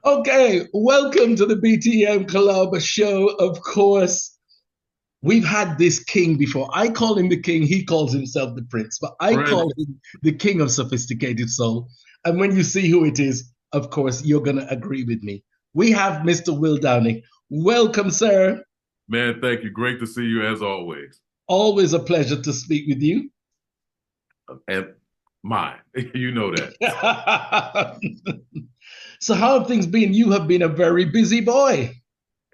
Okay, welcome to the BTM CLUB show. Of course, we've had this king before. I call him the king, he calls himself the prince, but I call Prince. him the king of sophisticated soul. And when you see who it is, of course, you're going to agree with me. We have Mr. Will Downing. Welcome, sir. Man, thank you. Great to see you as always. Always a pleasure to speak with you. And mine, you know that. So, how have things been? You have been a very busy boy.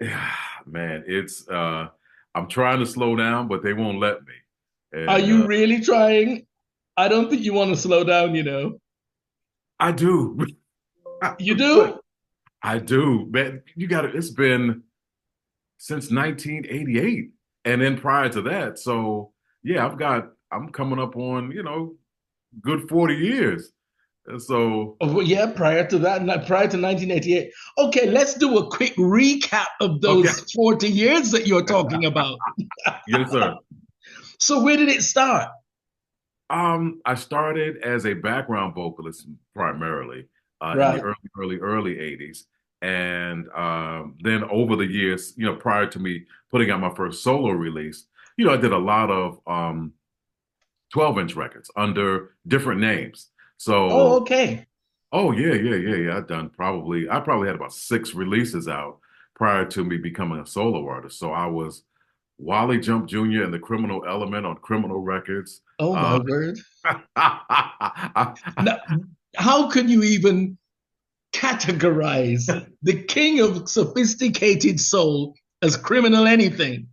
Yeah, man, it's I'm trying to slow down, but they won't let me. Are And you really trying? I don't think you want to slow down. I do. You But do? I do. Man, you got it. It's been since 1988. And then prior to that. So yeah, I'm coming up on, good 40 years. And so Oh, well, yeah, prior to that, prior to 1988. Okay, let's do a quick recap of okay. those 40 years that you're talking about. Yes, sir. So, where did it start? I started as a background vocalist primarily in the Right. early 80s. And then over the years, prior to me putting out my first solo release, I did a lot of 12-inch records under different names. Oh, So, okay. oh yeah. I probably had about six releases out prior to me becoming a solo artist. So I was Wally Jump Jr. and the Criminal Element on Criminal Records. Oh, my Uh, word. I, Now, how can you even categorize the king of sophisticated soul as criminal anything?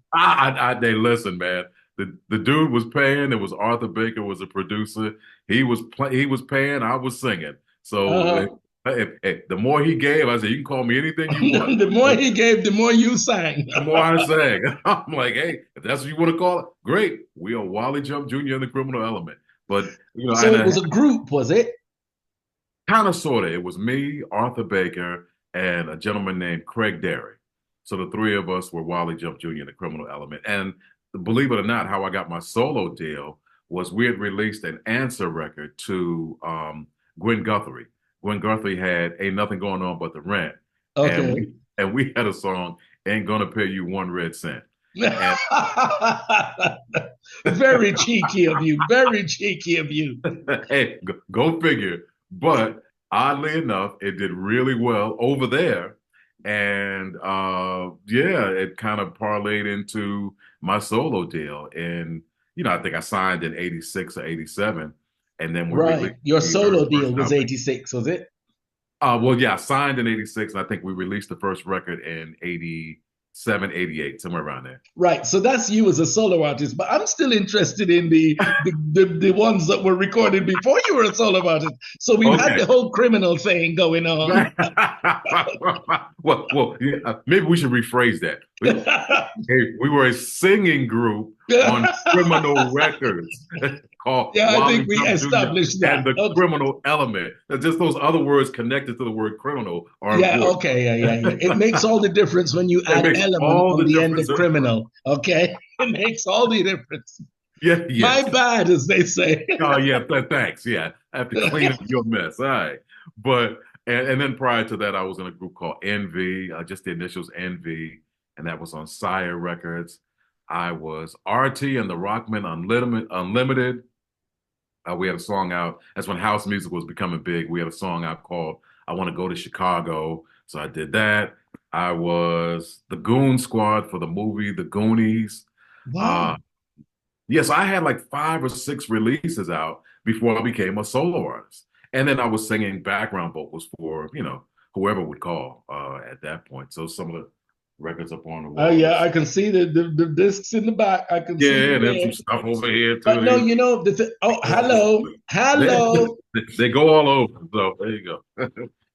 they listen, man. The dude was paying. It was Arthur Baker was a producer. He was paying. I was singing. So Uh, the more he gave, I said, you can call me anything you want. the more he gave, the more you sang. The more I sang, I'm like, hey, if that's what you want to call it, great. We are Wally Jump Jr. and the Criminal Element. But So and it I was a group, was it? kind of sort of. It was me, Arthur Baker, and a gentleman named Craig Derry. So the three of us were Wally Jump Jr. and the Criminal Element. And believe it or not, how I got my solo deal was we had released an answer record to Gwen Guthrie. Gwen Guthrie had Ain't Nothing Going On But the Rent. And Okay. we had a song, Ain't Gonna Pay You One Red Cent. And Very cheeky of you. Very cheeky of you. hey, go figure. But oddly enough, it did really well over there. And yeah, it kind of parlayed into my solo deal. And, I think I signed in 86 or 87. And then we Right. released Your the very solo first deal was album. 86, was it? Well, yeah, I signed in 86. And I think we released the first record in 87, 88, somewhere around there. Right. So that's you as a solo artist. But I'm still interested in the ones that were recorded before you were a solo artist. So we've had Okay. the whole criminal thing going on. Right. Well, yeah, maybe we should rephrase that. Hey, we were a singing group on Criminal Records called Yeah, I Wally think we Jump Jr. established and that. the Okay. Criminal Element. Just those other words connected to the word criminal are Yeah, important. okay, yeah. It makes all the difference when you It add makes element all on the the end difference. of criminal. Okay. It makes all the difference. Yeah, My yes. bad, as they say. Oh, yeah, thanks. Yeah, I have to clean up your mess. All right. But, and then prior to that, I was in a group called Envy, just the initials Envy, and that was on Sire Records. I was RT and the Rockman Unlimited. We had a song out. That's when house music was becoming big. We had a song out called I Want to Go to Chicago. So I did that. I was the Goon Squad for the movie The Goonies. Uh, Wow. yes, I had like five or six releases out before I became a solo artist. And then I was singing background vocals for, whoever would call at that point. So some of the records up on the Oh yeah, walls. I can see the discs in the back. I can see Yeah, them and then there. some stuff over here But no, too. oh, hello, They, hello. they go all over. So there you go.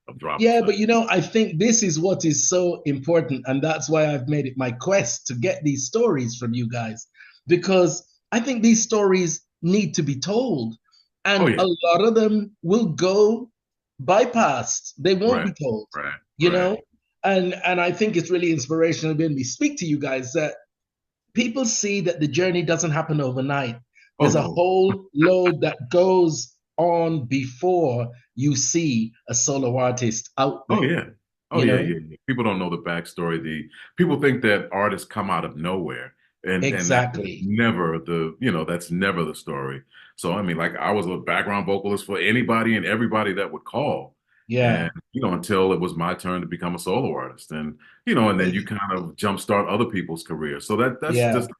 I'm dropping Yeah, stuff. but I think this is what is so important, and that's why I've made it my quest to get these stories from you guys, because I think these stories need to be told, Oh and yeah. a lot of them will go bypassed. They won't Right. be told, Right. you Right. know, and I think it's really inspirational when we speak to you guys that people see that the journey doesn't happen overnight. Oh There's a no. whole load that goes on before you see a solo artist out Oh there. yeah. Oh yeah, yeah, yeah. People don't know the backstory. The people think that artists come out of nowhere, and that's Exactly. never the that's never the story. So I mean, like I was a background vocalist for anybody and everybody that would call, Yeah. and until it was my turn to become a solo artist, and then you kind of jumpstart other people's careers. So that's Yeah. just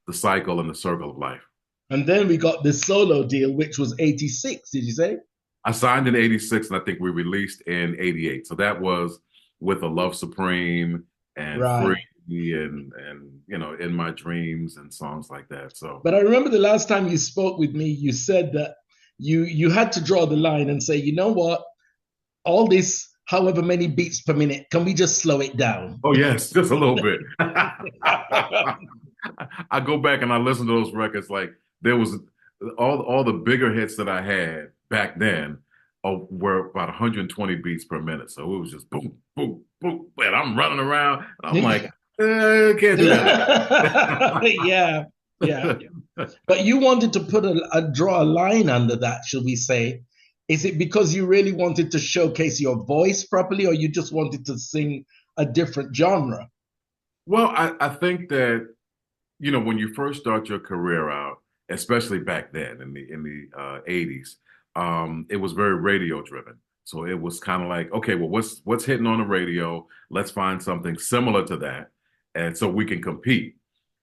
the cycle and the circle of life. And then we got the solo deal, which was 86, did you say? I signed in '86, and I think we released in '88. So that was with A Love Supreme and Free Right. and In My Dreams and songs like that. So But I remember the last time you spoke with me, you said that you had to draw the line and say, you know what, all this, however many beats per minute, can we just slow it down? oh yes, just a little bit. I go back and I listen to those records like there was all the bigger hits that I had back then were about 120 beats per minute. So it was just boom, boom, boom, and I'm running around and I'm like, can't do that. Yeah, yeah. But you wanted to put draw a line under that, shall we say? Is it because you really wanted to showcase your voice properly, or you just wanted to sing a different genre? Well, I think that when you first start your career out, especially back then in the 80s, it was very radio driven. So it was kind of like, okay, well, what's hitting on the radio? Let's find something similar to that, and so we can compete.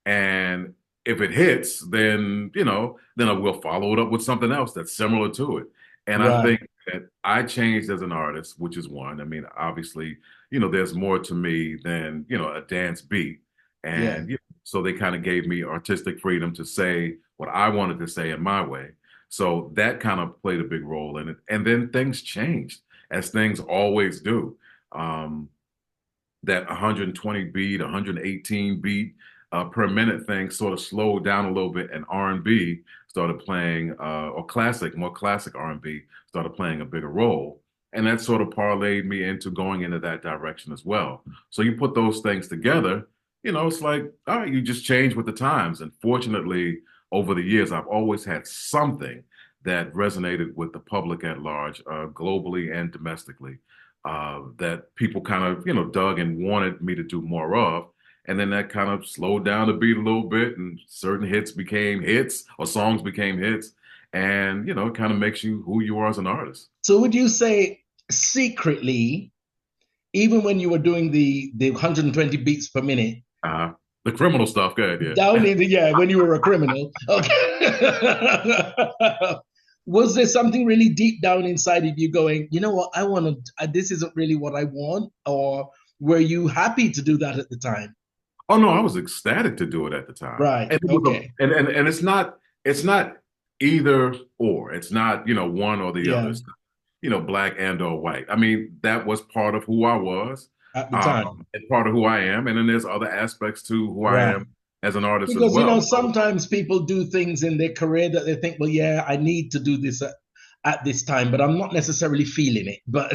And if it hits, then we'll follow it up with something else that's similar to it. And I Right. think that I changed as an artist, which is one. I mean, obviously, there's more to me than a dance beat, Yeah. and so they kind of gave me artistic freedom to say what I wanted to say in my way. So that kind of played a big role in it. And then things changed, as things always do. Um, that 120 beat, 118 beat per minute thing sort of slowed down a little bit, and R&B started playing, or more classic R&B started playing a bigger role. And that sort of parlayed me into going into that direction as well. So you put those things together, it's like, all right, you just change with the times. And fortunately, over the years, I've always had something that resonated with the public at large, globally and domestically, that people kind of, dug and wanted me to do more of. And then that kind of slowed down the beat a little bit, and certain hits became hits or songs became hits. And, it kind of makes you who you are as an artist. So would you say secretly, even when you were doing the 120 beats per minute, the criminal stuff, go ahead, yeah. down in when you were a criminal, okay. Was there something really deep down inside of you going, you know what, I want to, this isn't really what I want? Or were you happy to do that at the time? Oh no, I was ecstatic to do it at the time. Right. And Okay. and it's not either or. It's not, one or the other. It's not, black and or white. I mean, that was part of who I was at the time. And part of who I am. And then there's other aspects to who I am as an artist because, as well. Sometimes people do things in their career that they think, well, yeah, I need to do this at this time, but I'm not necessarily feeling it. But,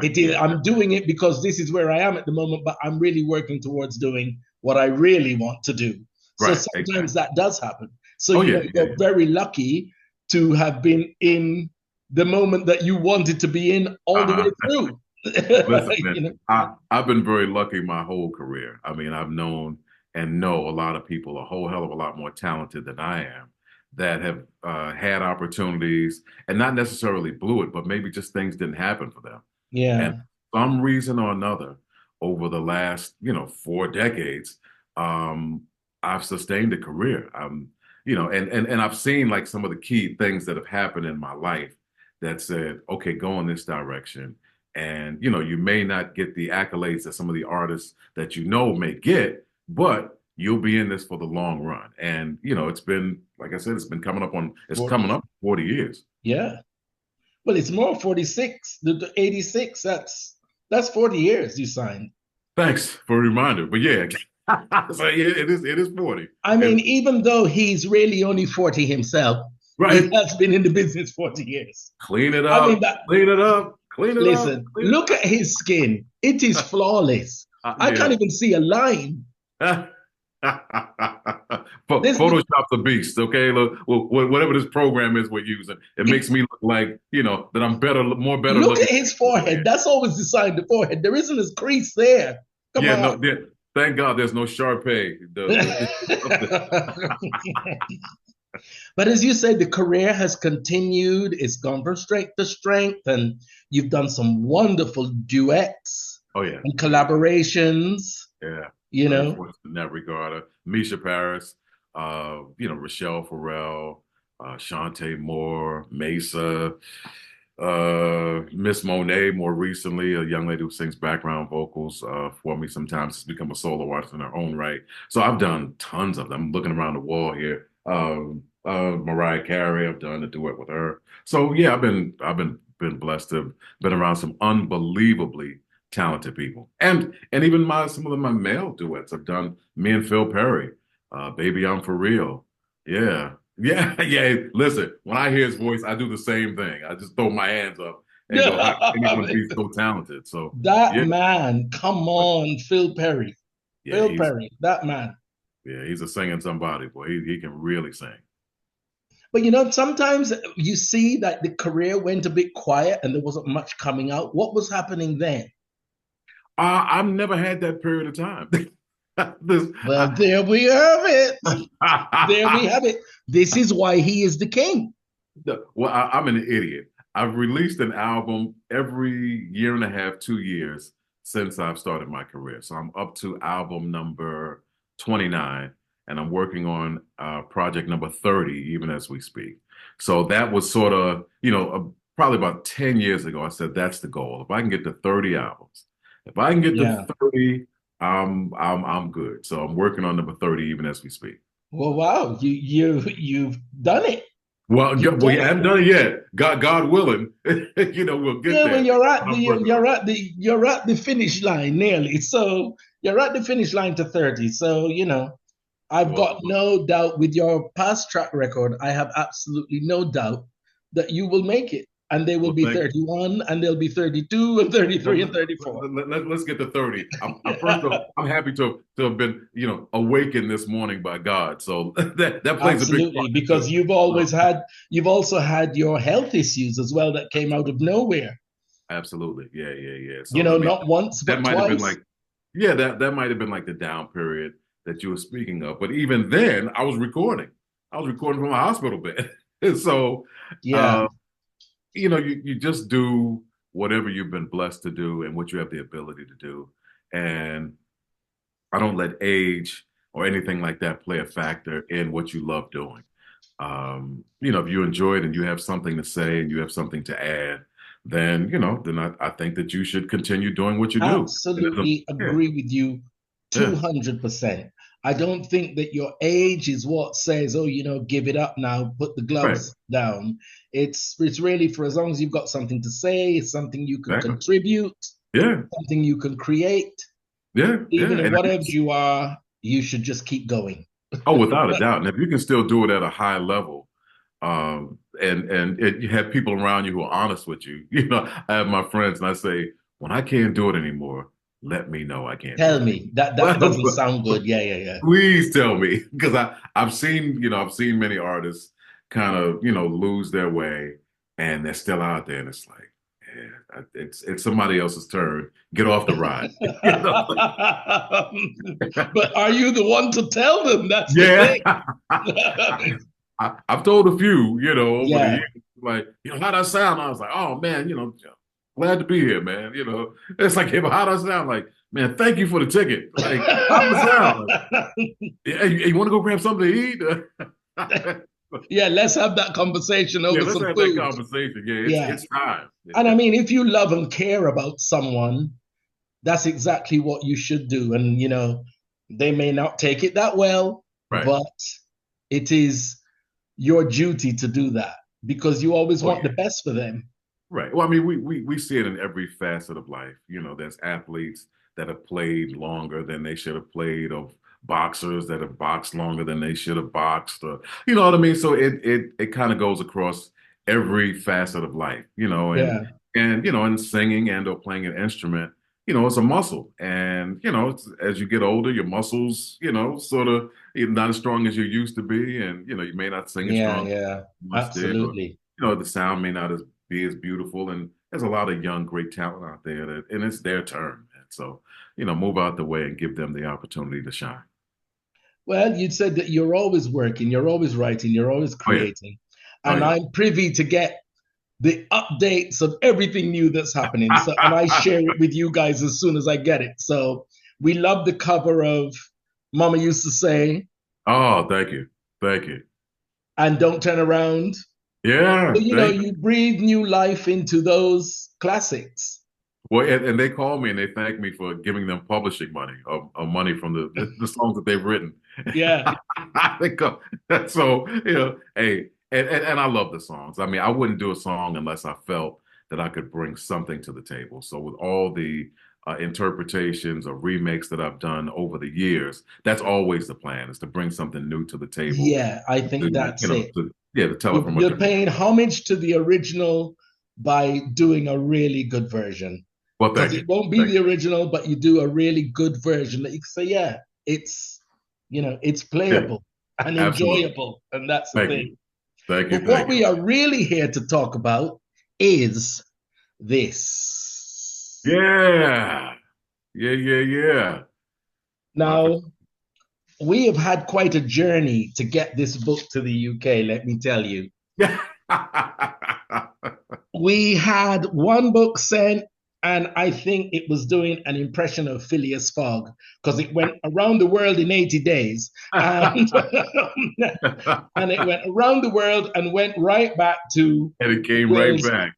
it is, I'm doing it because this is where I am at the moment, but I'm really working towards doing what I really want to do. So sometimes that does happen. So you're very lucky to have been in the moment that you wanted to be in all the way through. Listen, man, I've been very lucky my whole career. I mean, I've known and know a lot of people a whole hell of a lot more talented than I am that have had opportunities and not necessarily blew it, but maybe just things didn't happen for them. Yeah. And for some reason or another, over the last, 4 decades, I've sustained a career. And I've seen like some of the key things that have happened in my life that said, okay, go in this direction. And, you may not get the accolades that some of the artists that may get, but you'll be in this for the long run. And, it's been, like I said, it's coming up 40 years. Yeah. Well, it's more 46, the 86. That's 40 years you signed. Thanks for a reminder. But yeah, so it is 40. I mean, even though he's really only 40 himself, right, he has been in the business 40 years. Clean it up. Clean it up. Listen, look at his skin. It is flawless. I can't even see a line. This Photoshop's a beast, okay? Look, whatever this program is we're using, it makes me look like, that I'm better look looking. at his forehead. That's always the sign, the forehead. There isn't a crease there. Come Yeah, on. no, thank God there's no Sharpay. But as you say, the career has continued. It's gone from strength to strength, and you've done some wonderful duets Oh yeah, and collaborations. yeah. You Very know, fortunate in that regard. Misha Paris, Rochelle Farrell, Shantae Moore, Mesa, Miss Monet more recently, a young lady who sings background vocals for me sometimes has become a solo artist in her own right. So I've done tons of them. I'm looking around the wall here. Mariah Carey, I've done a duet with her. So yeah, I've been blessed to have been around some unbelievably talented people. And even some of my male duets I've done, me and Phil Perry, Baby I'm For Real. Yeah. Yeah, yeah. Listen, when I hear his voice, I do the same thing. I just throw my hands up and go, how can anyone be so talented? So that yeah, man, come on, Phil Perry. yeah, Phil Perry, that man. he's a singing somebody, boy. He can really sing. But sometimes you see that the career went a bit quiet and there wasn't much coming out. What was happening then? I've never had that period of time. Well, there we have it. There we have it. This is why he is the king. Well, I'm an idiot. I've released an album every year and a half, 2 years since I've started my career. So I'm up to album number 29, and I'm working on project number 30 even as we speak. So that was sort of, probably about 10 years ago, I said, that's the goal. If I can get to 30 albums, if I can get to 30, I'm good. So I'm working on number 30 even as we speak. Well, wow, you've done it. Well, we haven't done it yet. God willing, we'll get there. Well, you're at the finish line nearly. So you're at the finish line to 30. So I've got no doubt with your past track record. I have absolutely no doubt that you will make it. And they will be 31, and they'll be 32, and 33, and 34. Let's get to 30. First of all, I'm happy to have been, awakened this morning by God. So that plays absolutely, a big part. Because you've also had your health issues as well that came out of nowhere. Absolutely, yeah. So, not once, but that might twice. have been that might have been like the down period that you were speaking of. But even then, I was recording. from a hospital bed. So yeah. You just do whatever you've been blessed to do and what you have the ability to do. And I don't let age or anything like that play a factor in what you love doing. If you enjoy it and you have something to say and you have something to add, then I think that you should continue doing what you do. Absolutely agree with you 200%. I don't think that your age is what says, oh, give it up now, put the gloves down. It's really for as long as you've got something to say, it's something you can contribute, something you can create. Even if whatever you are, you should just keep going. Oh, without a doubt. And if you can still do it at a high level, and you have people around you who are honest with you. I have my friends and I say, when I can't do it anymore, let me know I can't. Tell me. That doesn't sound good. Yeah. Please tell me, because I've seen many artists kind of lose their way and they're still out there, and it's like, yeah, it's somebody else's turn. Get off the ride. But are you the one to tell them? That's the thing. I've told a few, over the years, like, how'd I sound? I was like, oh man, glad to be here, man. It's like, hey, but how'd I sound? Like, man, thank you for the ticket. Like, how'd I sound? Like, hey, you want to go grab something to eat? Yeah, let's have that conversation over some food. That conversation. Yeah, it's time. And I mean, if you love and care about someone, that's exactly what you should do. And, they may not take it that well, but it is your duty to do that because you always want the best for them. Right. Well, I mean, we see it in every facet of life. There's athletes that have played longer than they should have played, of boxers that have boxed longer than they should have boxed. You know what I mean? So it kind of goes across every facet of life, and singing and or playing an instrument, it's a muscle. And, as you get older, your muscles, sort of not as strong as you used to be. And, you may not sing as Yeah, strong as yeah, you once did, or, absolutely. the sound may not be as beautiful. And there's a lot of young, great talent out there and it's their turn. And so, move out the way and give them the opportunity to shine. Well, you said that you're always working, you're always writing, you're always Oh, yeah. creating. Oh, And yeah. I'm privy to get the updates of everything new that's happening. So, and I share it with you guys as soon as I get it. So we love the cover of Mama Used to Say, Oh, thank you. Thank you. and Don't Turn Around. Yeah, So, thank you. you breathe new life into those classics. Well, and they call me and they thank me for giving them publishing money or money from the songs that they've written. Yeah. They go, so, hey, and I love the songs. I mean, I wouldn't do a song unless I felt that I could bring something to the table. So with all the interpretations or remakes that I've done over the years, that's always the plan, is to bring something new to the table. Yeah, I think that's it. To tell it from a You're different. paying homage to the original by doing a really good version. Well, Because thank it you. won't be Thank the original, but you do a really good version that you can say, yeah, it's you. playable Yeah, and absolutely. enjoyable. And that's the Thank you. thing. Thank you. But what Thank we you. are really here to talk about is this. Yeah. Yeah, yeah, yeah. My Now, we have had quite a journey to get this book to the UK, let me tell you. yeah. We had one book sent, and I think it was doing an impression of Phileas Fogg because it went around the world in 80 days. And, and it went around the world and went right back to And it came right Wales, back.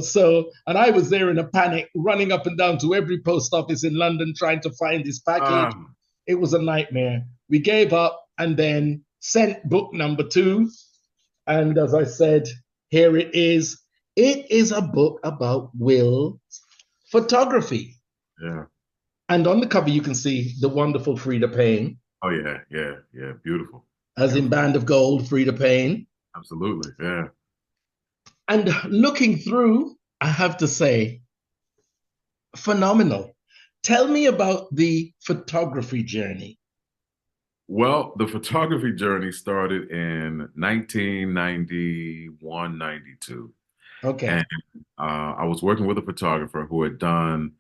so, and I was there in a panic, running up and down to every post office in London trying to find this package. Um, It was a nightmare. We gave up and then sent book number two. And as I said, here it is. It is a book about Will's photography. yeah. And on the cover, you can see the wonderful Frida Payne, Oh, yeah, yeah, yeah. Beautiful. as in Beautiful. Band of Gold, Frida Payne. Absolutely. Yeah. And looking through, I have to say, phenomenal. Tell me about the photography journey. Well, the photography journey started in 1991, 92. Okay. And I was working with a photographer who had done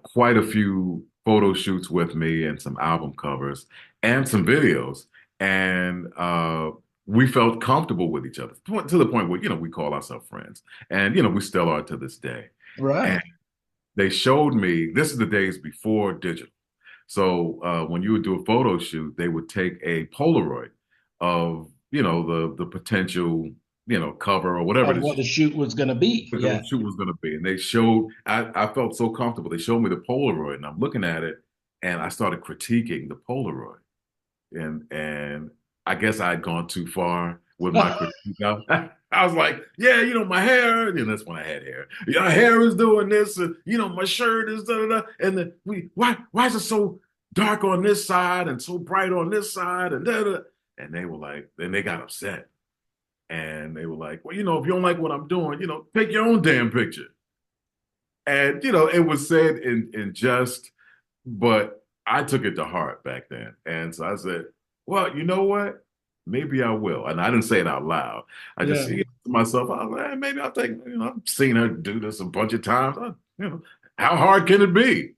quite a few photo shoots with me and some album covers and some videos. And we felt comfortable with each other to the point where, we call ourselves friends. And, we still are to this day. And Right. they showed me, this is the days before digital. So when you would do a photo shoot, they would take a Polaroid of, the potential, cover or whatever Of it is what the shoot was going to be. the Yeah. shoot was going to be. And they showed, I felt so comfortable. They showed me the Polaroid and I'm looking at it and I started critiquing the Polaroid. And I guess I had gone too far with my critique. I was like, yeah, my hair, and that's when I had hair. Your hair is doing this, and my shirt is da da da. And then why is it so dark on this side and so bright on this side and da da? And they were like, then they got upset. And they were like, well, if you don't like what I'm doing, take your own damn picture. And, it was said in jest, but I took it to heart back then. And so I said, well, you know what? Maybe I will. And I didn't say it out loud. I just Yeah. said to myself, I was like, maybe I'll take, I've seen her do this a bunch of times. How hard can it be?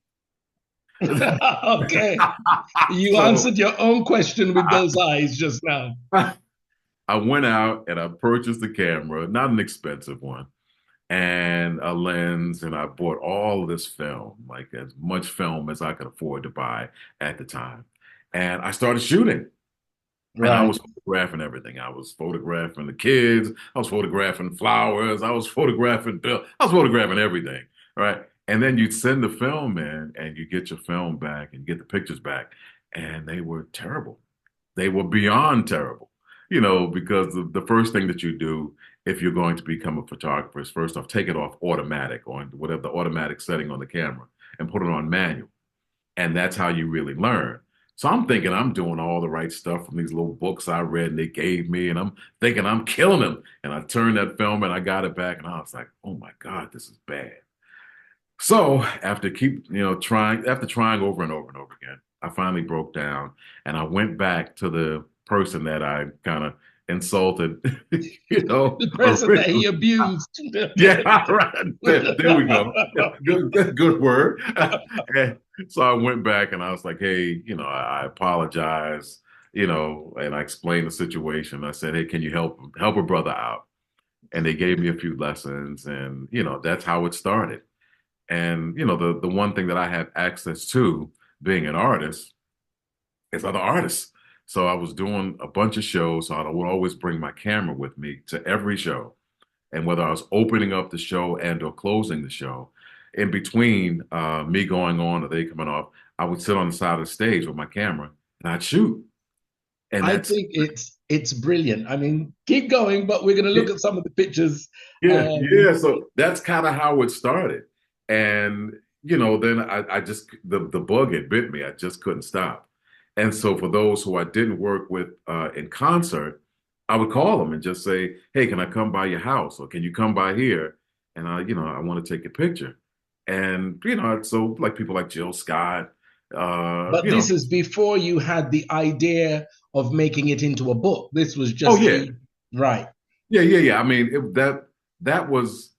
Okay. You So answered your own question with those eyes just now. I went out and I purchased the camera, not an expensive one, and a lens, and I bought all of this film, like as much film as I could afford to buy at the time. And I started shooting. And I Right. was photographing everything. I was photographing the kids. I was photographing flowers. I was photographing Bill. I was photographing everything. Right. And then you'd send the film in and you get your film back and get the pictures back. And they were terrible. They were beyond terrible, because the first thing that you do if you're going to become a photographer is first off, take it off automatic or whatever the automatic setting on the camera and put it on manual. And that's how you really learn. So I'm thinking I'm doing all the right stuff from these little books I read and they gave me, and I'm thinking I'm killing them. And I turned that film and I got it back, and I was like, oh my God, this is bad. So after trying over and over and over again, I finally broke down and I went back to the person that I kind of insulted, The person that he originally. abused. Yeah, right. There we go. Yeah, good word. And so I went back and I was like, hey, I apologize, and I explained the situation. I said, hey, can you help a brother out? And they gave me a few lessons, and that's how it started. And the one thing that I have access to being an artist is other artists. So I was doing a bunch of shows, so I would always bring my camera with me to every show. And whether I was opening up the show and or closing the show, in between me going on or they coming off, I would sit on the side of the stage with my camera and I'd shoot. And I that's think it's brilliant. I mean, keep going, but we're going to look at some of the pictures. yeah. So that's kind of how it started. And then I just the bug had bit me. I just couldn't stop. And so for those who I didn't work with in concert, I would call them and just say, "Hey, can I come by your house, or can you come by here?" And I want to take a picture. And so like people like Jill Scott, But this is before you had the idea of making it into a book. This was oh just yeah, right. yeah. I mean, that was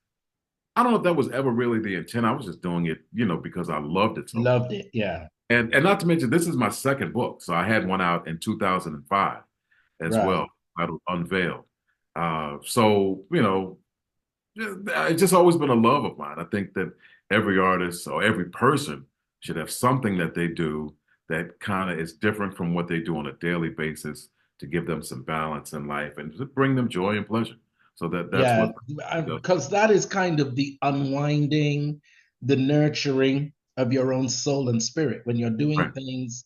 I don't know if that was ever really the intent. I was just doing it, because I loved it so much. Loved it. Yeah. And not to mention, this is my second book. So I had one out in 2005 as Right. well, titled Unveiled. So, it's just always been a love of mine. I think that every artist or every person should have something that they do that kind of is different from what they do on a daily basis to give them some balance in life and to bring them joy and pleasure. So that's Yeah. what Because that is kind of the unwinding, the nurturing of your own soul and spirit when you're doing right, things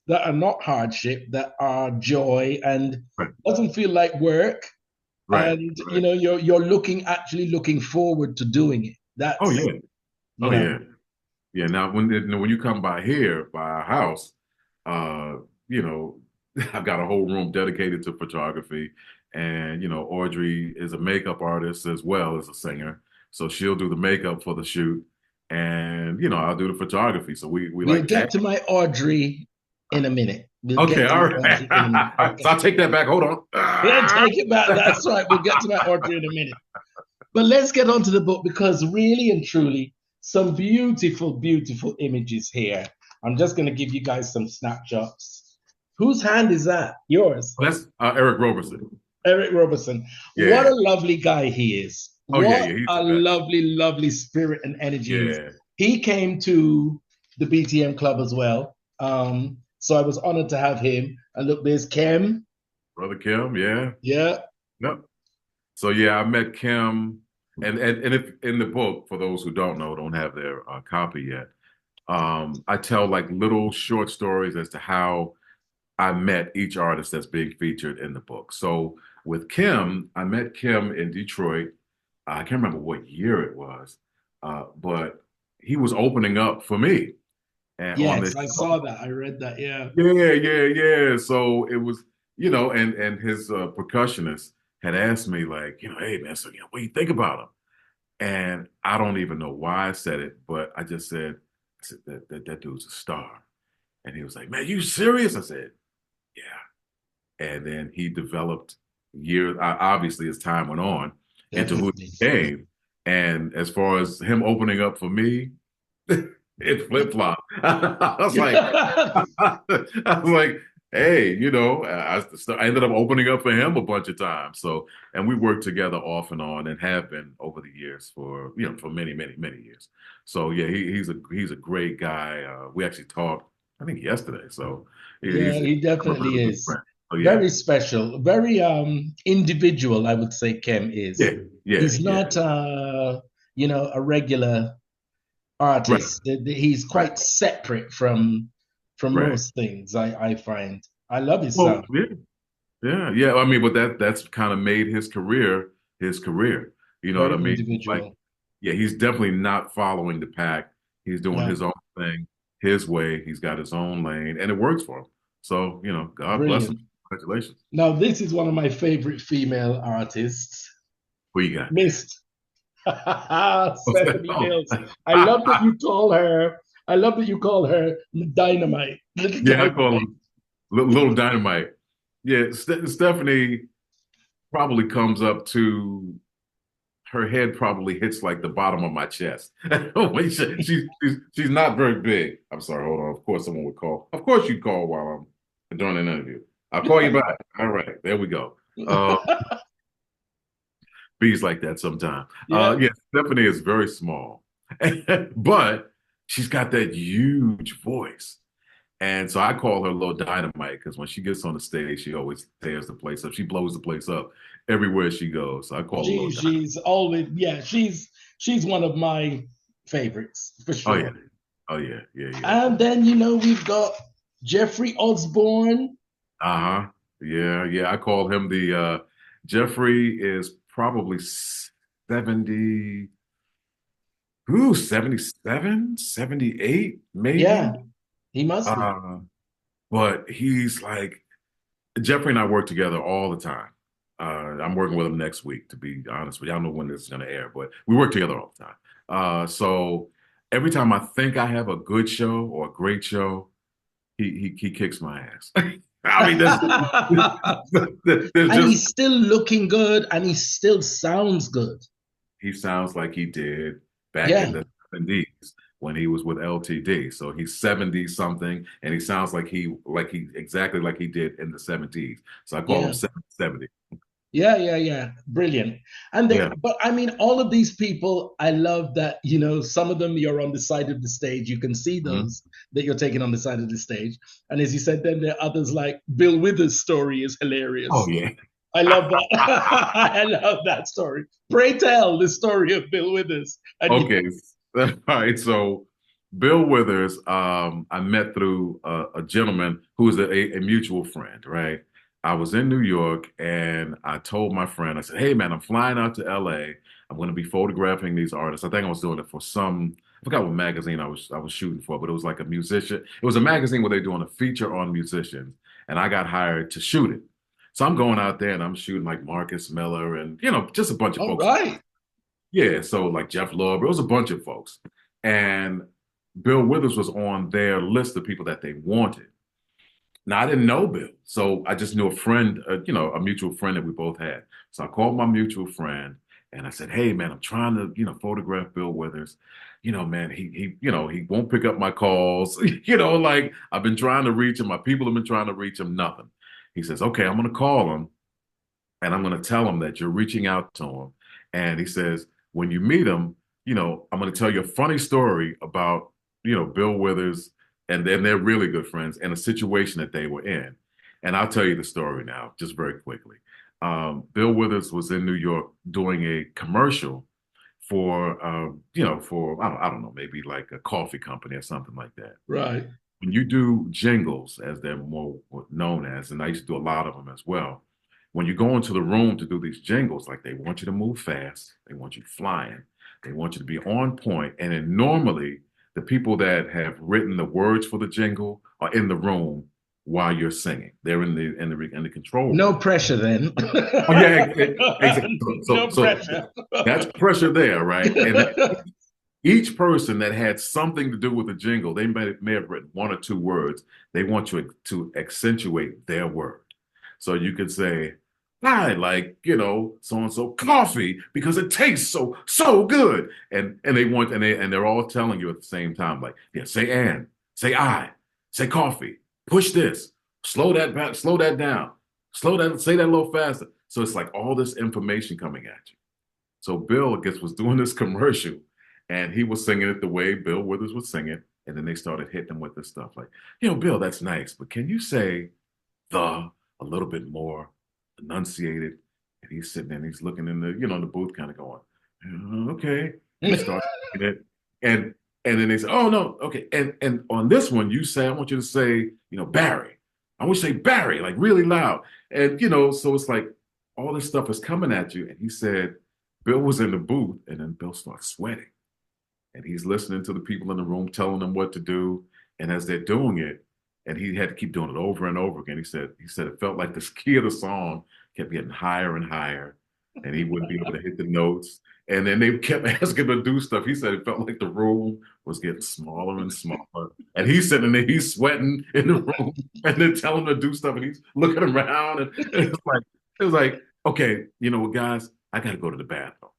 that are not hardship, that are joy and right, doesn't feel like work. right, And right. you're actually looking forward to doing it. Oh That's yeah, you oh know yeah. Yeah, now when you come by here, by our house, uh, you know, I've got a whole room dedicated to photography, and Audrey is a makeup artist as well as a singer, so she'll do the makeup for the shoot, and I'll do the photography. So we we'll like tag. get to my Audrey in a minute. We'll Okay, get to all my right. Audrey in a minute. So Okay. I'll take that back. Hold on. Yeah, take it back. That's right. We'll get to my Audrey in a minute. But let's get on to the book because really and truly, some beautiful, beautiful images here. I'm just going to give you guys some snapshots. Whose hand is that? Yours. That's Eric Roberson. Eric Robertson. What Yeah. a lovely guy he is. Oh yeah, What yeah. He's a the best. lovely, lovely spirit and energy he is. Yeah. He came to the BTM Club as well. So I was honored to have him. And look, there's Kim. Brother Kim. Yeah. Yeah. Yep. So yeah, I met Kim, and if in the book, for those who don't know, don't have their copy yet, I tell like little short stories as to how I met each artist that's being featured in the book. So with Kim, I met Kim in Detroit. I can't remember what year it was, but he was opening up for me and on Yes, this I show. saw that. I read that. Yeah. Yeah. So it was, and his percussionist had asked me like, hey man, so what do you think about him? And I don't even know why I said it, but I said that dude's a star. And he was like, man, you serious? I said, yeah. And then he developed years, obviously as time went on, into who Definitely. he became. And as far as him opening up for me, it flip flop. I was like, I was like, hey, I ended up opening up for him a bunch of times. So, and we worked together off and on, and have been over the years for for many, many, many years. So yeah, he's a great guy. We actually talked, I think yesterday. So Yeah, he's he I'm a definitely really good is. friend. Oh yeah, Very special, very individual, I would say Kem is. He's yeah. not a regular Right, artist. He's right, quite separate from right. most things, I find. I love his Well, sound. yeah. I mean, but that's kind of made his career his career. You know what I Very mean? Like, individual. yeah, he's definitely not following the pack. He's doing Yeah, his own thing, his way. He's got his own lane, and it works for him. So, God bless him. brilliant. Congratulations. Now, this is one of my favorite female artists, Who you got? Miss Stephanie Mills. I love that you call her. I love that you call her Dynamite. Little Yeah, I Dynamite. call him Little Dynamite. Yeah, Stephanie probably comes up to her head probably hits like the bottom of my chest. She's not very big. I'm sorry, hold on. Of course, someone would call. Of course, you call while I'm doing an interview. I'll call you back. All right, there we go. Bees like that sometimes. Yeah. Yeah, Stephanie is very small, but she's got that huge voice. And so I call her Little Dynamite because when she gets on the stage, she always tears the place up. She blows the place up everywhere she goes. So I call her Little Dynamite. She's always, yeah, she's one of my favorites for Oh sure. yeah. Oh yeah, yeah. And then we've got Jeffrey Osborne. Uh-huh. Yeah. I call him the Jeffrey is probably 70, 77, 78, maybe. Yeah, he must be. But he's like Jeffrey and I work together all the time. I'm working with him next week, to be honest with you. I don't know when this is going to air, but we work together all the time. So every time I think I have a good show or a great show, he kicks my ass. I mean, and he's still looking good, and he still sounds good. He sounds like he did back in the 70s when he was with LTD. So he's 70 something, and he sounds like he exactly like he did in the 70s. So I call him 70. Yeah. Brilliant. And but I mean, all of these people, I love that, some of them you're on the side of the stage. You can see those that you're taking on the side of the stage. And as you said, then there are others like Bill Withers' story is hilarious. Oh, yeah. I love that. I love that story. Pray tell the story of Bill Withers. Okay. All right. So Bill Withers, I met through a gentleman who is a mutual friend, right? I was in New York and I told my friend, I said, hey, man, I'm flying out to LA. I'm going to be photographing these artists. I think I was doing it for I forgot what magazine I was shooting for, but it was like a musician. It was a magazine where they're doing a feature on musicians, and I got hired to shoot it. So I'm going out there and I'm shooting like Marcus Miller and, just a bunch of folks. Right. Yeah, so like Jeff Lorber, it was a bunch of folks. And Bill Withers was on their list of people that they wanted. Now, I didn't know Bill, so I just knew a friend, a mutual friend that we both had. So I called my mutual friend and I said, hey, man, I'm trying to, photograph Bill Withers. Man, he won't pick up my calls. Like I've been trying to reach him. My people have been trying to reach him, nothing. He says, okay, I'm going to call him and I'm going to tell him that you're reaching out to him. And he says, when you meet him, I'm going to tell you a funny story about, Bill Withers and they're really good friends and a situation that they were in. And I'll tell you the story now, just very quickly. Bill Withers was in New York doing a commercial for, for, I don't know, maybe like a coffee company or something like that. Right. When you do jingles, as they're more known as, and I used to do a lot of them as well, when you go into the room to do these jingles, like they want you to move fast, they want you flying, they want you to be on point, and then normally the people that have written the words for the jingle are in the room while you're singing. They're in the control room. No pressure then. Oh, yeah, exactly. No pressure. That's pressure there, right? And each person that had something to do with the jingle, they may have written one or two words. They want you to accentuate their word. So you could say, I like, so-and-so coffee because it tastes so good. And they're all telling you at the same time, like, yeah, say and, say I, say coffee, push this, slow that back, slow that down, say that a little faster. So it's like all this information coming at you. So Bill, I guess, was doing this commercial and he was singing it the way Bill Withers would sing it. And then they started hitting him with this stuff like, Bill, that's nice, but can you say a little bit more enunciated? And he's sitting there and he's looking in the, the booth kind of going, okay. And he starts it. And then they say, oh no, okay. And on this one, I want you to say, Barry. I want you to say Barry, like really loud. And, so it's like all this stuff is coming at you. And he said, Bill was in the booth and then Bill starts sweating. And he's listening to the people in the room telling them what to do. And as they're doing it, and he had to keep doing it over and over again. He said it felt like the key of the song kept getting higher and higher. and he wouldn't be able to hit the notes. And then they kept asking him to do stuff. He said it felt like the room was getting smaller and smaller. And he's sitting there, he's sweating in the room, and then telling him to do stuff, and he's looking around. And it was like, okay, you know what, guys, I got to go to the bathroom.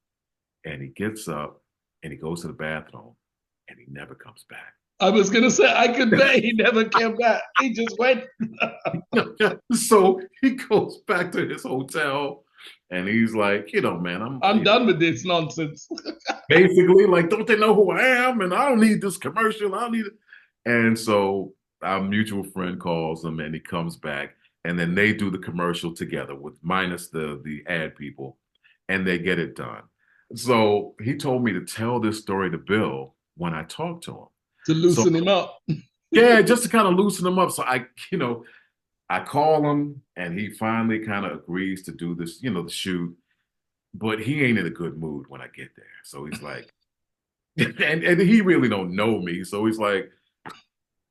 And he gets up and he goes to the bathroom, and he never comes back. I was going to say, I could bet he never came back. He just went. So he goes back to his hotel, and he's like, you know, man, I'm done with this nonsense. Basically, like, don't they know who I am? And I don't need this commercial. I don't need it. And so our mutual friend calls him, and he comes back, and then they do the commercial together with minus the ad people, and they get it done. So he told me to tell this story to Bill when I talked to him. To loosen him up. Yeah, just to kind of loosen him up. So I call him, and he finally kind of agrees to do this, the shoot, but he ain't in a good mood when I get there. So he's like, and he really don't know me. So he's like,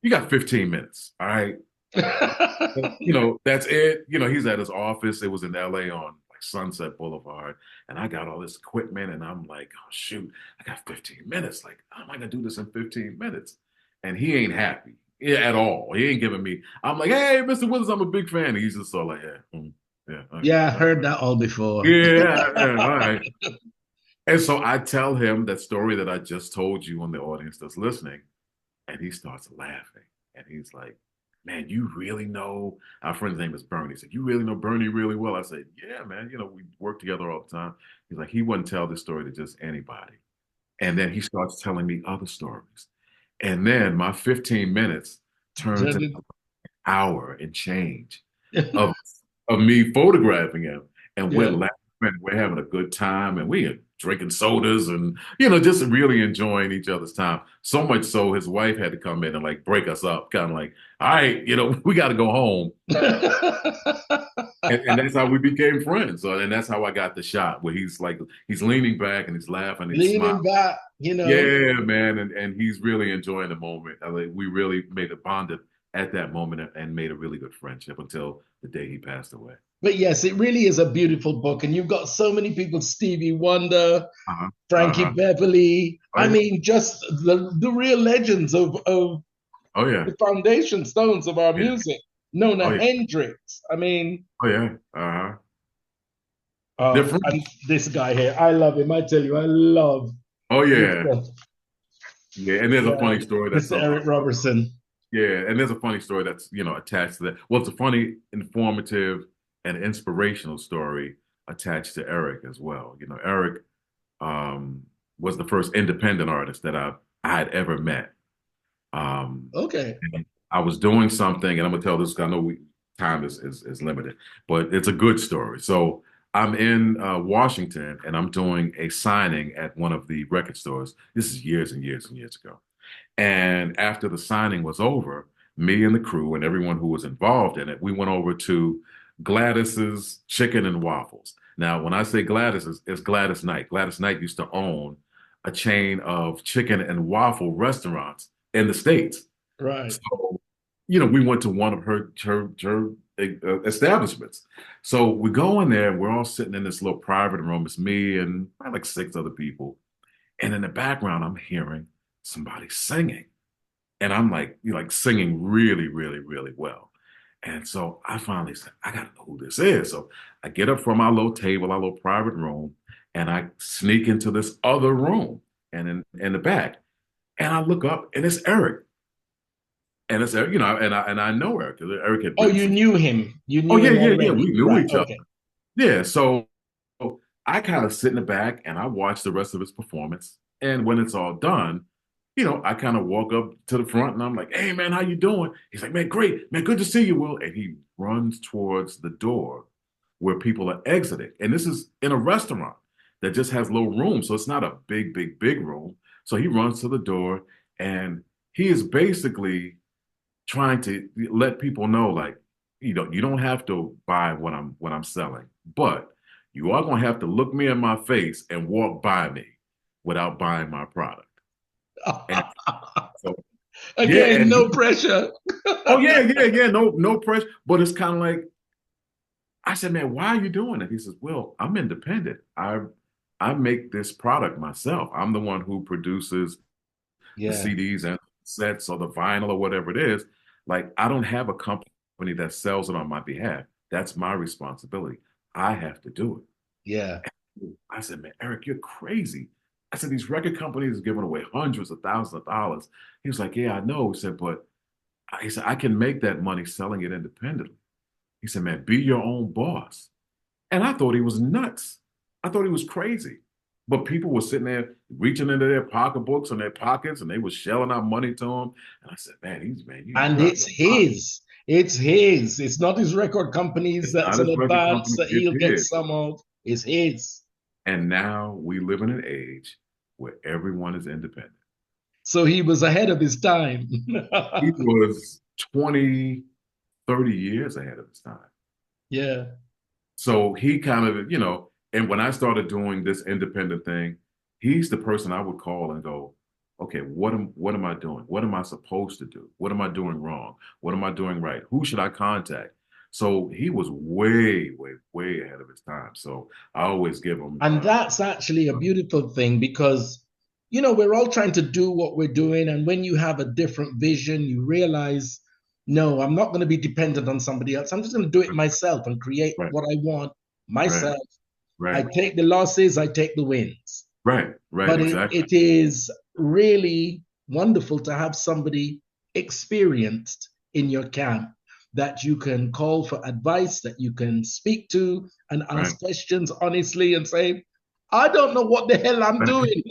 you got 15 minutes. All right. That's it. He's at his office. It was in LA on like Sunset Boulevard. And I got all this equipment, and I'm like, oh shoot, I got 15 minutes. Like, how am I gonna do this in 15 minutes? And he ain't happy at all. He ain't giving me. I'm like, hey, Mr. Withers, I'm a big fan. And he's just all like, yeah. Okay. Yeah, I heard that all before. Yeah, all right. And so I tell him that story that I just told you on the audience that's listening, and he starts laughing. And he's like, man, you really know, our friend's name is Bernie. He said, you really know Bernie really well? I said, yeah, man, we work together all the time. He's like, he wouldn't tell this story to just anybody. And then he starts telling me other stories. And then my 15 minutes turns into an hour and change of me photographing him. And we're laughing, and we're having a good time, and we are drinking sodas and, just really enjoying each other's time. So much so his wife had to come in and like break us up, kind of like, all right, we got to go home. and that's how we became friends. So, and that's how I got the shot where he's leaning back and he's laughing. And he's leaning back, Yeah, man. And he's really enjoying the moment. We really made a bond at that moment and made a really good friendship until the day he passed away. But yes, it really is a beautiful book. And you've got so many people, Stevie Wonder, Frankie Beverly. I mean, just the real legends of the foundation stones of our music. Nona Hendrix. I mean. And this guy here, I love him. I tell you, I love. Yeah, and there's a funny story that's Eric Robertson. Yeah, and there's a funny story that's attached to that. Well, it's a funny, informative, and inspirational story attached to Eric as well. Eric was the first independent artist that I had ever met. I was doing something, and I'm gonna tell this. I know time is limited, but it's a good story. So I'm in Washington, and I'm doing a signing at one of the record stores. This is years and years and years ago. And after the signing was over, me and the crew and everyone who was involved in it, we went over to Gladys's Chicken and Waffles. Now, when I say Gladys, it's Gladys Knight. Gladys Knight used to own a chain of chicken and waffle restaurants in the States. Right. So, we went to one of her establishments. So we go in there, and we're all sitting in this little private room. It's me and like 6 other people. And in the background, I'm hearing somebody singing. And I'm like singing really, really, really well. And so I finally said, I got to know who this is. So I get up from our little table, our little private room, and I sneak into this other room and in the back. And I look up, and it's Eric. And it's Eric, and I know Eric. Eric had been you knew him. You knew him already. Yeah. We knew each other. Yeah. So I kind of sit in the back, and I watch the rest of his performance. And when it's all done, I kind of walk up to the front, and I'm like, hey, man, how you doing? He's like, man, great. Man, good to see you, Will. And he runs towards the door where people are exiting. And this is in a restaurant that just has low room. So it's not a big, big, big room. So he runs to the door, and he is basically trying to let people know, like, you don't have to buy what I'm selling, but you are going to have to look me in my face and walk by me without buying my product. So, Again, no pressure. No pressure. But it's kind of like, I said, man, why are you doing it? He says, well, I'm independent. I make this product myself. I'm the one who produces the Yeah. CDs and sets or the vinyl or whatever it is. Like, I don't have a company that sells it on my behalf. That's my responsibility. I have to do it. Yeah. I said, man, Eric, you're crazy. I said, these record companies are giving away hundreds of thousands of dollars. He was like, yeah, I know. He said, but he said, I can make that money selling it independently. He said, man, be your own boss. And I thought he was nuts. I thought he was crazy. But people were sitting there reaching into their pocketbooks and their pockets, and they were shelling out money to him. And I said, and it's his. It's his. It's not his record companies that's an advance that he'll get some of. It's his. And now we live in an age where everyone is independent. So he was ahead of his time. He was 20, 30 years ahead of his time. Yeah. So he kind of, and when I started doing this independent thing, he's the person I would call and go, okay, what am I doing? What am I supposed to do? What am I doing wrong? What am I doing right? Who should I contact? So he was way, way, way ahead of his time. So I always give him. And that's actually a beautiful thing because, we're all trying to do what we're doing. And when you have a different vision, you realize, no, I'm not going to be dependent on somebody else. I'm just going to do it myself and create what I want myself. Right. I take the losses, I take the wins. Right. But exactly. it is really wonderful to have somebody experienced in your camp that you can call for advice, that you can speak to and ask questions honestly and say, I don't know what the hell I'm doing.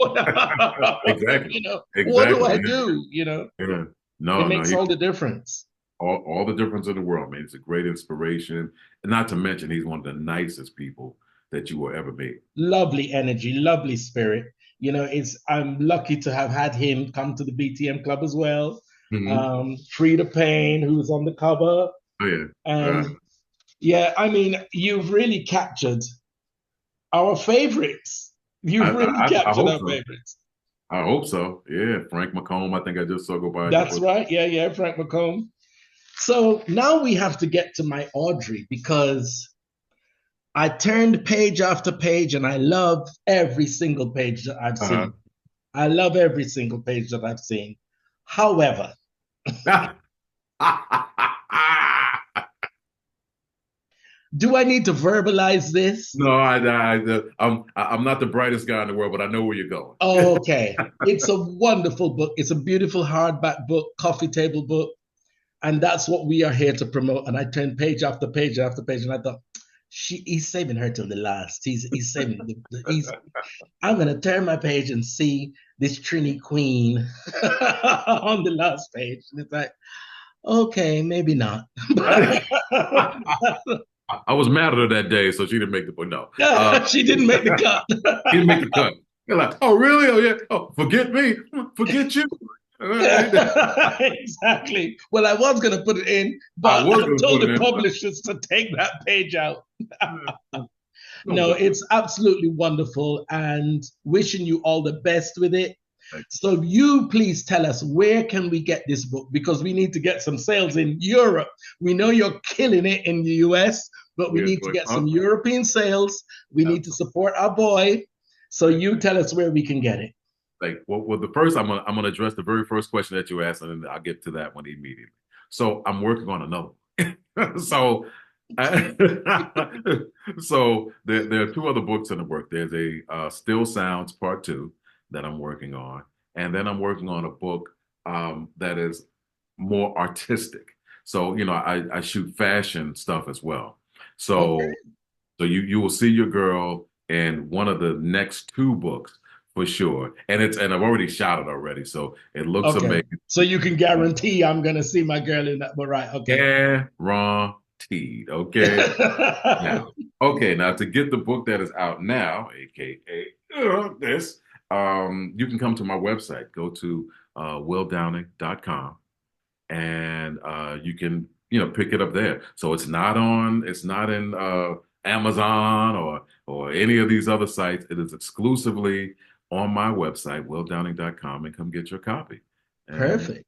Exactly. What do I do? Yeah. It makes all the difference. All the difference in the world, man. It's a great inspiration. And not to mention, he's one of the nicest people that you will ever meet. Lovely energy, lovely spirit. I'm lucky to have had him come to the BTM Club as well. Mm-hmm. Frida Payne, who's on the cover. Oh, yeah. And you've really captured our favorites. You've really captured our favorites. I hope so. Yeah. Frank McComb, I think I just saw go by. That's right. Yeah. Frank McComb. So now we have to get to my Audrey because I turned page after page and I love every single page that I've seen. I love every single page that I've seen. However, do I need to verbalize this? No, I'm not the brightest guy in the world, but I know where you're going. Okay. It's a wonderful book. It's a beautiful hardback book, coffee table book. And that's what we are here to promote. And I turned page after page after page, and I thought, he's saving her till the last. He's saving. I'm gonna turn my page and see this Trini Queen on the last page, and it's like, okay, maybe not. I was mad at her that day, so she didn't make the book. No, she didn't make the cut. She didn't make the cut. You're like, oh really? Oh yeah. Oh, forget me. Forget you. Exactly. Well, I was going to put it in, but I told the publishers to take that page out. No, it's absolutely wonderful, and wishing you all the best with it. So you please tell us, where can we get this book? Because we need to get some sales in Europe. We know you're killing it in the US, but we need to get some European sales. We need to support our boy. So you tell us where we can get it. Well, the first, I'm gonna address the very first question that you asked, and then I'll get to that one immediately. So I'm working on another one. So there are two other books in the work. There's a Still Sounds Part 2 that I'm working on, and then I'm working on a book that is more artistic. So I shoot fashion stuff as well. So you will see your girl in one of the next two books. For sure. And I've already shot it already, so it looks amazing. So you can guarantee I'm gonna see my girl in that, but right, okay. Guaranteed. Okay. Now to get the book that is out now, aka this, you can come to my website, go to willdowning.com, and you can pick it up there. So it's not in Amazon or any of these other sites. It is exclusively on my website, willdowning.com, and come get your copy. And perfect.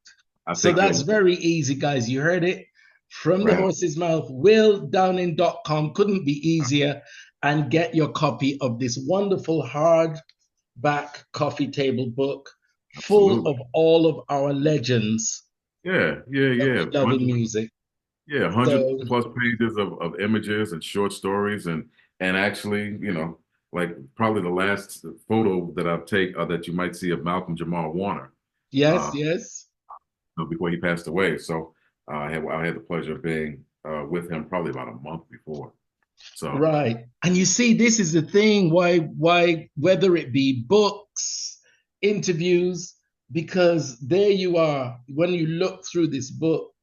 So that's very easy, guys. You heard it. from the horse's mouth, willdowning.com. Couldn't be easier. And get your copy of this wonderful hardback coffee table book full of all of our legends. Yeah. Love in music. Yeah, 100 plus pages of images and short stories, and actually, you know, like probably the last photo that I've taken that you might see of Malcolm Jamal Warner. Yes. Before he passed away. So I had the pleasure of being with him probably about a month before. So right, and you see, this is the thing. Why whether it be books, interviews, because there you are. When you look through this book,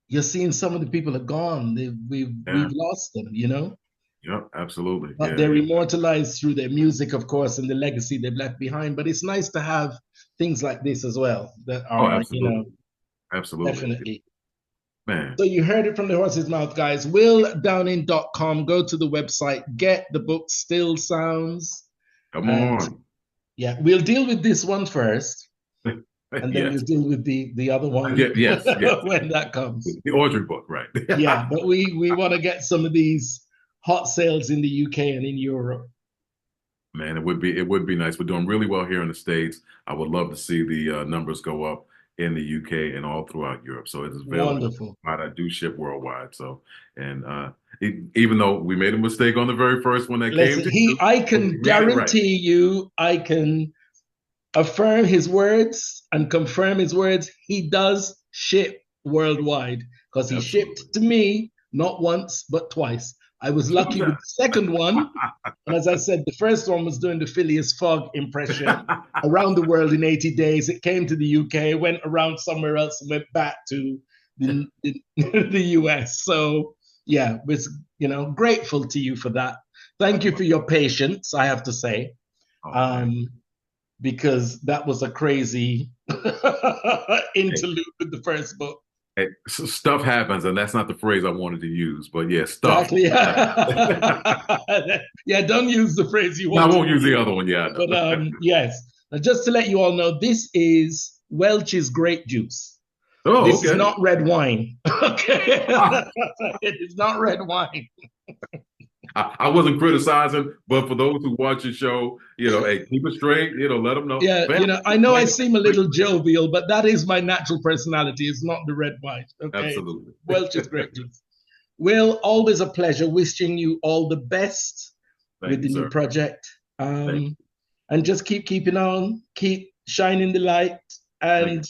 you're seeing some of the people are gone. We've lost them, you know? Yep, absolutely. But they're immortalized through their music, of course, and the legacy they've left behind. But it's nice to have things like this as well that are, absolutely. you know, absolutely. Definitely. Man. So you heard it from the horse's mouth, guys. willdowning.com. Go to the website, get the book, Still Sounds. Come on. Yeah, we'll deal with this one first. And then we'll deal with the other one yes. when that comes. The Audrey book, right? Yeah, but we want to get some of these hot sales in the UK and in Europe. Man, it would be nice. We're doing really well here in the States. I would love to see the numbers go up in the UK and all throughout Europe. So it is wonderful. I do ship worldwide. So, and even though we made a mistake on the very first one that came, I can guarantee you, I can affirm his words and confirm his words. He does ship worldwide because he shipped to me not once but twice. I was lucky with the second one, and as I said, the first one was doing the Phileas Fogg impression around the world in 80 days. It came to the UK, went around somewhere else, and went back to the US. So yeah, was grateful to you for that. Thank you for your patience, I have to say. Because that was a crazy interlude with the first book. Hey, stuff happens, and that's not the phrase I wanted to use, but yeah, stuff. Exactly. Yeah, don't use the phrase you want. I won't use the other one, yeah. But yes, now, just to let you all know, this is Welch's grape juice. Oh, this is not red wine. Okay, it is not red wine. I wasn't criticizing, but for those who watch the show, hey, keep it straight, let them know. Yeah, I know I seem a little jovial, but that is my natural personality. It's not the red wine. Okay? Absolutely. Welch's grape juice. Will, always a pleasure. Wishing you all the best with the new project. And just keep keeping on, keep shining the light, and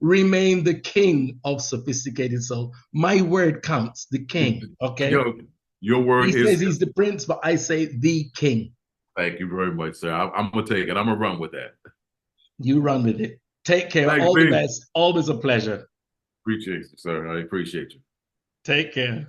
remain the king of sophisticated soul. My word counts, the king. Okay. Your word he says he's the prince, but I say the king. Thank you very much, sir. I'm going to take it. I'm going to run with that. You run with it. Take care. Thanks, all the best. Always a pleasure. Appreciate you, sir. I appreciate you. Take care.